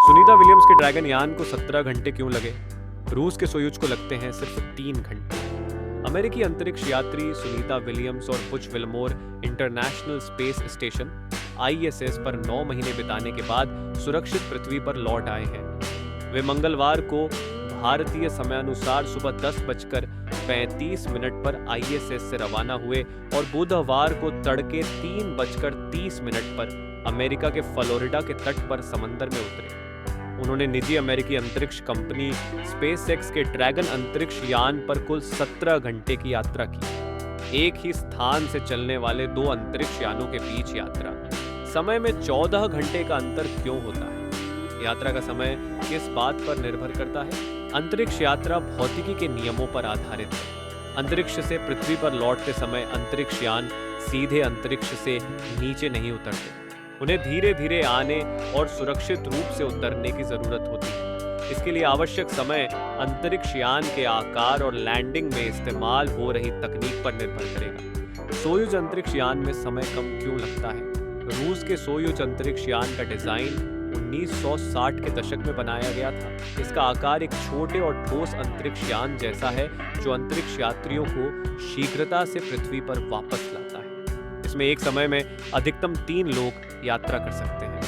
Sunita Williams के dragon यान को 17 घंटे क्यों लगे? रूस के सोयूज को लगते हैं सिर्फ 3 घंटे। अमेरिकी अंतरिक्ष यात्री सुनीता विलियम्स और Butch Wilmore international space station ISS पर 9 महीने बिताने के बाद सुरक्षित पृथ्वी पर लौट आए हैं। वे मंगलवार को भारतीय समयानुसार सुबह 10:35 पर ISS से रवाना हुए और बुधवार को तड़के 3:30 पर अमेरिका के फ्लोरिडा के तट पर समंदर में उतरे। उन्होंने निजी अमेरिकी अंतरिक्ष कंपनी स्पेसएक्स के ड्रैगन अंतरिक्ष यान पर कुल 17 घंटे की यात्रा की। एक ही स्थान से चलने वाले 2 अंतरिक्ष यानों के बीच यात्रा। समय में 14 घंटे का अंतर क्यों होता है? यात्रा का समय किस बात पर निर्भर करता है? अंतरिक्ष यात्रा भौतिकी के नियमों पर आधारित है। अंतरिक्ष से पृथ्वी पर लौटते समय अंतरिक्ष यान सीधे अंतरिक्ष से नीचे नहीं उतरते। उन्हें धीरे धीरे आने और सुरक्षित रूप से उतरने की जरूरत होती है। इसके लिए आवश्यक समय अंतरिक्ष यान के आकार और लैंडिंग में इस्तेमाल हो रही तकनीक पर निर्भर करेगा। सोयूज अंतरिक्ष यान में समय कम क्यों लगता है? रूस के सोयूज अंतरिक्ष यान का डिजाइन 1960 के दशक में बनाया गया था। इसका आकार एक छोटे और ठोस अंतरिक्ष यान जैसा है जो अंतरिक्ष यात्रियों को शीघ्रता से पृथ्वी पर वापस लाता है। इसमें एक समय में अधिकतम 3 लोग यात्रा कर सकते हैं।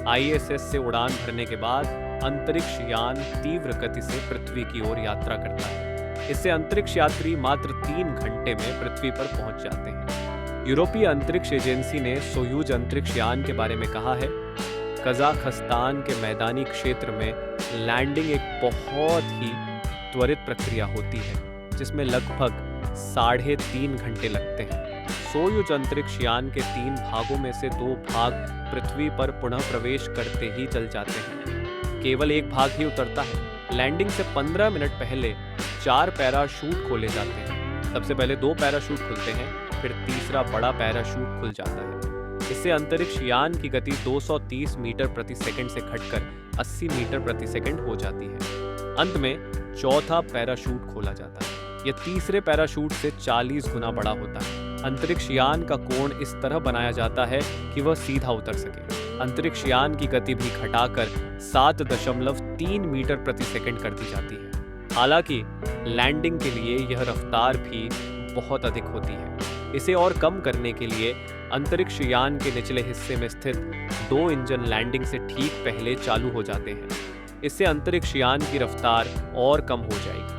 ISS से उड़ान भरने के बाद अंतरिक्ष यान तीव्र गति से पृथ्वी की ओर यात्रा करता है। इससे अंतरिक्ष यात्री मात्र 3 घंटे में पृथ्वी पर पहुंच जाते हैं। यूरोपीय अंतरिक्ष एजेंसी ने सोयूज अंतरिक्ष यान के बारे में कहा है, कजाकिस्तान के मैदानी क्षेत्र में लैंडिंग एक बहुत ही त्वरित प्रक्रिया होती है जिसमें लगभग 3.5 घंटे लगते हैं। सोयूज अंतरिक्ष यान के 3 भागों में से 2 भाग पृथ्वी पर पुनः प्रवेश करते ही चल जाते हैं। केवल एक भाग ही उतरता है। लैंडिंग से 15 मिनट पहले 4 पैराशूट खोले जाते हैं। सबसे पहले 2 पैराशूट खुलते हैं, फिर तीसरा बड़ा पैराशूट खुल जाता है। इससे अंतरिक्ष यान की गति 230 मीटर प्रति सेकंड से घटकर 80 मीटर प्रति सेकंड हो जाती है। अंत में चौथा पैराशूट खोला जाता है। यह तीसरे पैराशूट से 40 गुना बड़ा होता है। अंतरिक्ष यान का कोण इस तरह बनाया जाता है कि वह सीधा उतर सके। अंतरिक्ष यान की गति भी घटाकर 7.3 मीटर प्रति सेकंड कर दी जाती है। हालांकि लैंडिंग के लिए यह रफ्तार भी बहुत अधिक होती है। इसे और कम करने के लिए अंतरिक्ष यान के निचले हिस्से में स्थित 2 इंजन लैंडिंग से ठीक पहले चालू हो जाते हैं। इससे अंतरिक्ष यान की रफ्तार और कम हो जाएगी।